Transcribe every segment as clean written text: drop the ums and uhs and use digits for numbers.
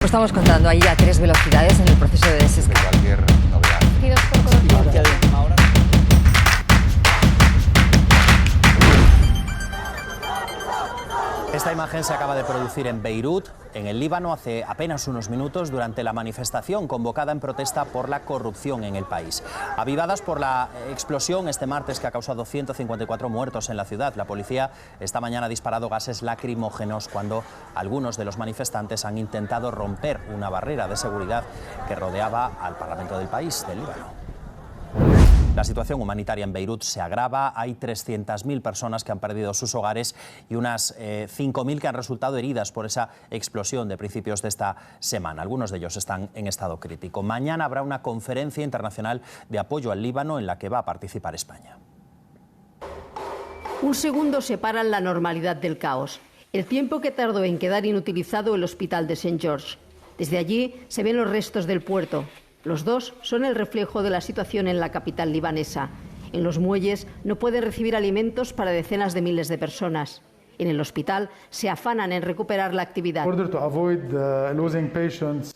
Estamos contando ahí a 3 velocidades en el proceso de desescalada. Cualquier novedad. Esta imagen se acaba de producir en Beirut, en el Líbano, hace apenas unos minutos durante la manifestación convocada en protesta por la corrupción en el país. Avivadas por la explosión este martes que ha causado 154 muertos en la ciudad, la policía esta mañana ha disparado gases lacrimógenos cuando algunos de los manifestantes han intentado romper una barrera de seguridad que rodeaba al Parlamento del país, del Líbano. La situación humanitaria en Beirut se agrava. Hay 300.000 personas que han perdido sus hogares y unas 5.000 que han resultado heridas por esa explosión de principios de esta semana. Algunos de ellos están en estado crítico. Mañana habrá una conferencia internacional de apoyo al Líbano en la que va a participar España. Un segundo separa la normalidad del caos. El tiempo que tardó en quedar inutilizado el hospital de St. George. Desde allí se ven los restos del puerto. Los dos son el reflejo de la situación en la capital libanesa. En los muelles no pueden recibir alimentos para decenas de miles de personas. En el hospital se afanan en recuperar la actividad.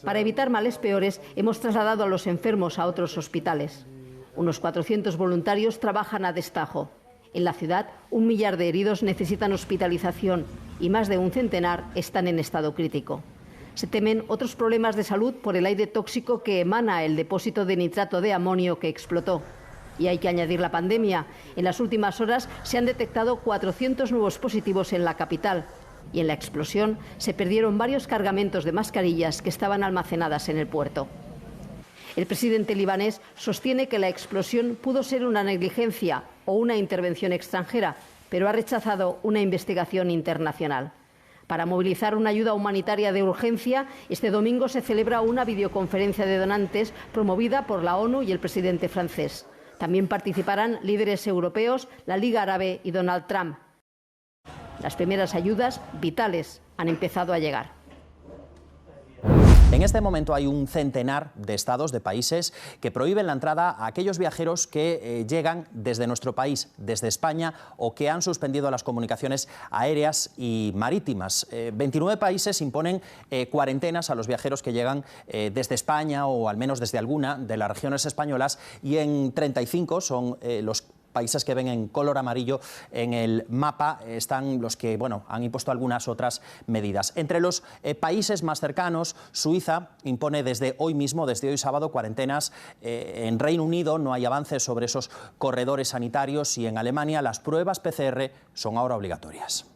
Para evitar males peores, hemos trasladado a los enfermos a otros hospitales. Unos 400 voluntarios trabajan a destajo. En la ciudad, 1 millar de heridos necesitan hospitalización y más de un centenar están en estado crítico. Se temen otros problemas de salud por el aire tóxico que emana el depósito de nitrato de amonio que explotó. Y hay que añadir la pandemia. En las últimas horas se han detectado 400 nuevos positivos en la capital. Y en la explosión se perdieron varios cargamentos de mascarillas que estaban almacenadas en el puerto. El presidente libanés sostiene que la explosión pudo ser una negligencia o una intervención extranjera, pero ha rechazado una investigación internacional. Para movilizar una ayuda humanitaria de urgencia, este domingo se celebra una videoconferencia de donantes promovida por la ONU y el presidente francés. También participarán líderes europeos, la Liga Árabe y Donald Trump. Las primeras ayudas, vitales, han empezado a llegar. En este momento hay un centenar de estados, de países, que prohíben la entrada a aquellos viajeros que llegan desde nuestro país, desde España, o que han suspendido las comunicaciones aéreas y marítimas. 29 países imponen cuarentenas a los viajeros que llegan desde España o al menos desde alguna de las regiones españolas, y en 35 son los países que ven en color amarillo en el mapa, están los que han impuesto algunas otras medidas. Entre los países más cercanos, Suiza impone desde hoy mismo, desde hoy sábado, cuarentenas. En Reino Unido no hay avances sobre esos corredores sanitarios, y en Alemania las pruebas PCR son ahora obligatorias.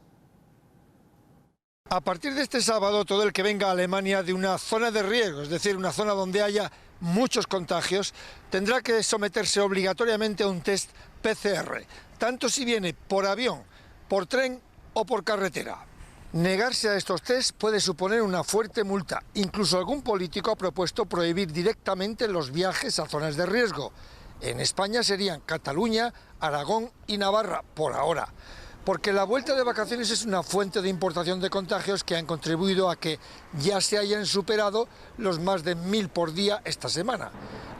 A partir de este sábado, todo el que venga a Alemania de una zona de riesgo, es decir, una zona donde haya muchos contagios, tendrá que someterse obligatoriamente a un test PCR, tanto si viene por avión, por tren o por carretera. Negarse a estos test puede suponer una fuerte multa. Incluso algún político ha propuesto prohibir directamente los viajes a zonas de riesgo. En España serían Cataluña, Aragón y Navarra, por ahora. Porque la vuelta de vacaciones es una fuente de importación de contagios que han contribuido a que ya se hayan superado los más de 1000 por día esta semana.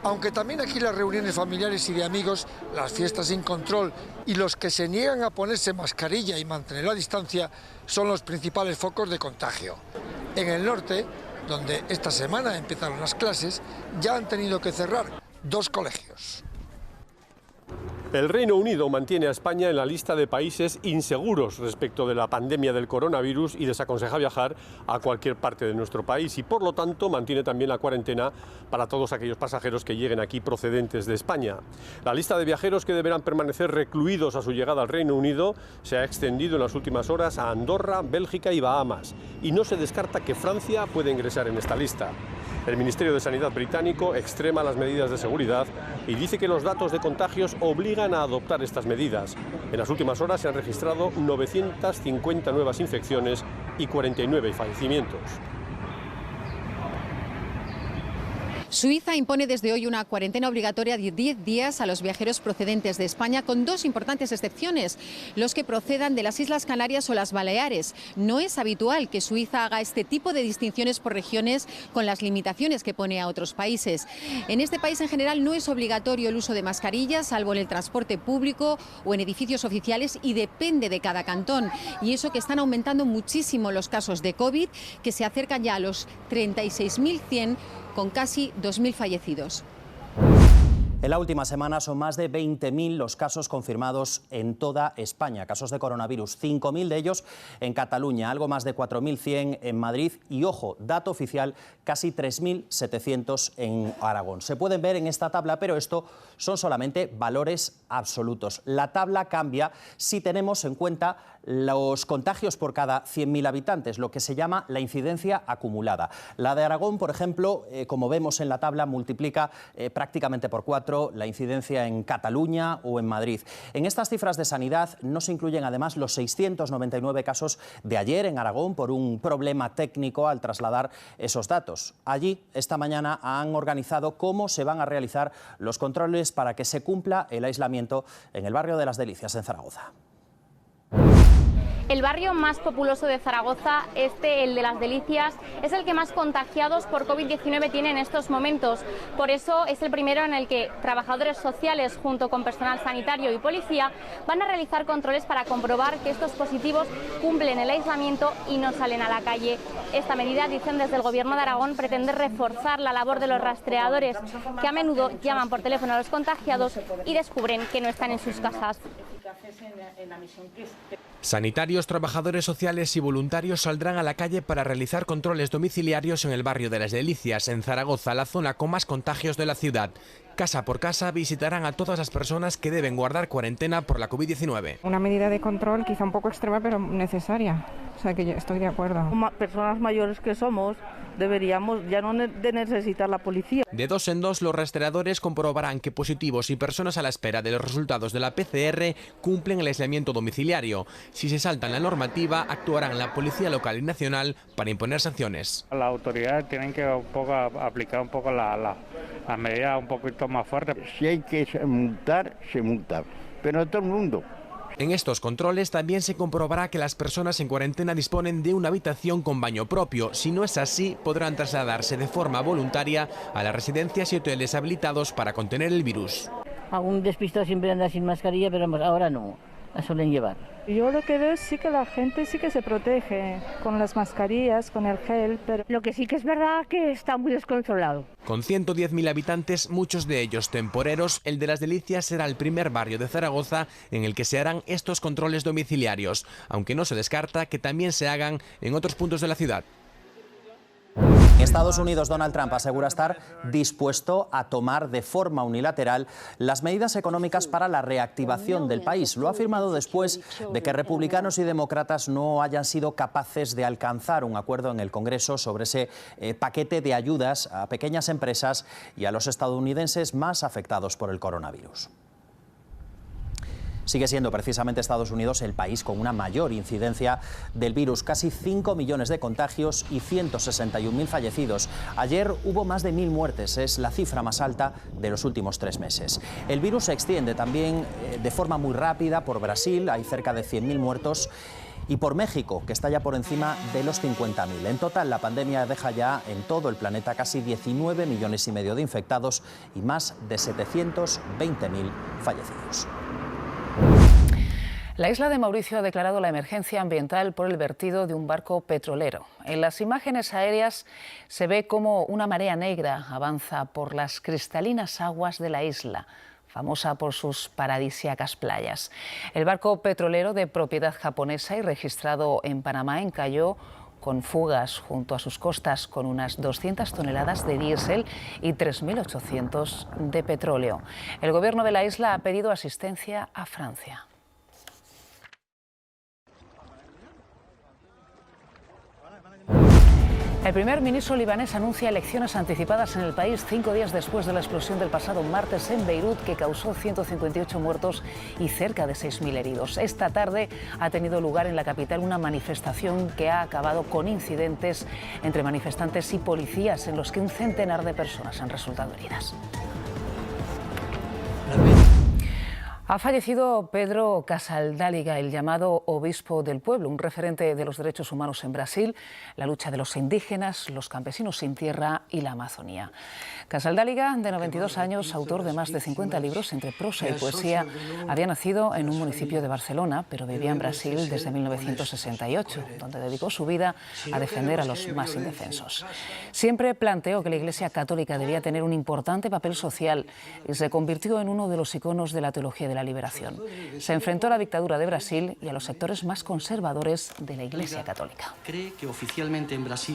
Aunque también aquí las reuniones familiares y de amigos, las fiestas sin control y los que se niegan a ponerse mascarilla y mantener la distancia son los principales focos de contagio. En el norte, donde esta semana empezaron las clases, ya han tenido que cerrar 2 colegios. El Reino Unido mantiene a España en la lista de países inseguros respecto de la pandemia del coronavirus y desaconseja viajar a cualquier parte de nuestro país, y por lo tanto mantiene también la cuarentena para todos aquellos pasajeros que lleguen aquí procedentes de España. La lista de viajeros que deberán permanecer recluidos a su llegada al Reino Unido se ha extendido en las últimas horas a Andorra, Bélgica y Bahamas, y no se descarta que Francia pueda ingresar en esta lista. El Ministerio de Sanidad británico extrema las medidas de seguridad y dice que los datos de contagios obligan a adoptar estas medidas. En las últimas horas se han registrado 950 nuevas infecciones y 49 fallecimientos. Suiza impone desde hoy una cuarentena obligatoria de 10 días a los viajeros procedentes de España, con dos importantes excepciones: los que procedan de las Islas Canarias o las Baleares. No es habitual que Suiza haga este tipo de distinciones por regiones con las limitaciones que pone a otros países. En este país en general no es obligatorio el uso de mascarillas, salvo en el transporte público o en edificios oficiales, y depende de cada cantón. Y eso que están aumentando muchísimo los casos de COVID, que se acercan ya a los 36.100, con casi 2.000 fallecidos. En la última semana son más de 20.000 los casos confirmados en toda España, casos de coronavirus, 5.000 de ellos en Cataluña, algo más de 4.100 en Madrid y, ojo, dato oficial, casi 3.700 en Aragón. Se pueden ver en esta tabla, pero esto son solamente valores absolutos. La tabla cambia si tenemos en cuenta los contagios por cada 100.000 habitantes, lo que se llama la incidencia acumulada. La de Aragón, por ejemplo, como vemos en la tabla, multiplica prácticamente por 4 la incidencia en Cataluña o en Madrid. En estas cifras de sanidad no se incluyen además los 699 casos de ayer en Aragón por un problema técnico al trasladar esos datos. Allí, esta mañana, han organizado cómo se van a realizar los controles para que se cumpla el aislamiento en el barrio de Las Delicias, en Zaragoza. El barrio más populoso de Zaragoza, el de Las Delicias, es el que más contagiados por COVID-19 tiene en estos momentos. Por eso es el primero en el que trabajadores sociales, junto con personal sanitario y policía, van a realizar controles para comprobar que estos positivos cumplen el aislamiento y no salen a la calle. Esta medida, dicen desde el Gobierno de Aragón, pretende reforzar la labor de los rastreadores, que a menudo llaman por teléfono a los contagiados y descubren que no están en sus casas. Sanitarios, trabajadores sociales y voluntarios saldrán a la calle para realizar controles domiciliarios en el barrio de Las Delicias, en Zaragoza, la zona con más contagios de la ciudad. Casa por casa visitarán a todas las personas que deben guardar cuarentena por la COVID-19. Una medida de control quizá un poco extrema, pero necesaria. O sea que yo estoy de acuerdo. Personas mayores que somos, deberíamos ya no de necesitar la policía. De dos en dos, los rastreadores comprobarán que positivos y personas a la espera de los resultados de la PCR cumplen el aislamiento domiciliario. Si se saltan la normativa, actuarán la Policía Local y Nacional para imponer sanciones. Las autoridades tienen que aplicar un poco las medidas un poquito más fuertes. Si hay que multar, se multa, pero no todo el mundo. En estos controles también se comprobará que las personas en cuarentena disponen de una habitación con baño propio. Si no es así, podrán trasladarse de forma voluntaria a las residencias y hoteles habilitados para contener el virus. Algún despistado siempre anda sin mascarilla, pero ahora no, la suelen llevar. Yo lo que veo es sí que la gente sí que se protege con las mascarillas, con el gel, pero lo que sí que es verdad que está muy descontrolado. Con 110.000 habitantes, muchos de ellos temporeros, el de Las Delicias será el primer barrio de Zaragoza en el que se harán estos controles domiciliarios, aunque no se descarta que también se hagan en otros puntos de la ciudad. En Estados Unidos, Donald Trump asegura estar dispuesto a tomar de forma unilateral las medidas económicas para la reactivación del país. Lo ha afirmado después de que republicanos y demócratas no hayan sido capaces de alcanzar un acuerdo en el Congreso sobre ese paquete de ayudas a pequeñas empresas y a los estadounidenses más afectados por el coronavirus. Sigue siendo precisamente Estados Unidos el país con una mayor incidencia del virus, casi 5 millones de contagios y 161.000 fallecidos. Ayer hubo más de 1.000 muertes, es la cifra más alta de los últimos 3 meses. El virus se extiende también de forma muy rápida por Brasil, hay cerca de 100.000 muertos, y por México, que está ya por encima de los 50.000. En total, la pandemia deja ya en todo el planeta casi 19,5 millones de infectados y más de 720.000 fallecidos. La isla de Mauricio ha declarado la emergencia ambiental por el vertido de un barco petrolero. En las imágenes aéreas se ve cómo una marea negra avanza por las cristalinas aguas de la isla, famosa por sus paradisíacas playas. El barco petrolero de propiedad japonesa y registrado en Panamá encalló con fugas junto a sus costas, con unas 200 toneladas de diésel y 3.800 de petróleo. El gobierno de la isla ha pedido asistencia a Francia. El primer ministro libanés anuncia elecciones anticipadas en el país 5 días después de la explosión del pasado martes en Beirut, que causó 158 muertos y cerca de 6.000 heridos. Esta tarde ha tenido lugar en la capital una manifestación que ha acabado con incidentes entre manifestantes y policías, en los que un centenar de personas han resultado heridas. Ha fallecido Pedro Casaldáliga, el llamado obispo del pueblo, un referente de los derechos humanos en Brasil, la lucha de los indígenas, los campesinos sin tierra y la Amazonía. Casaldáliga, de 92 años, autor de más de 50 libros entre prosa y poesía, había nacido en un municipio de Barcelona, pero vivía en Brasil desde 1968, donde dedicó su vida a defender a los más indefensos. Siempre planteó que la Iglesia Católica debía tener un importante papel social y se convirtió en uno de los iconos de la teología de la liberación. Se enfrentó a la dictadura de Brasil y a los sectores más conservadores de la Iglesia Católica. Cree que oficialmente en Brasil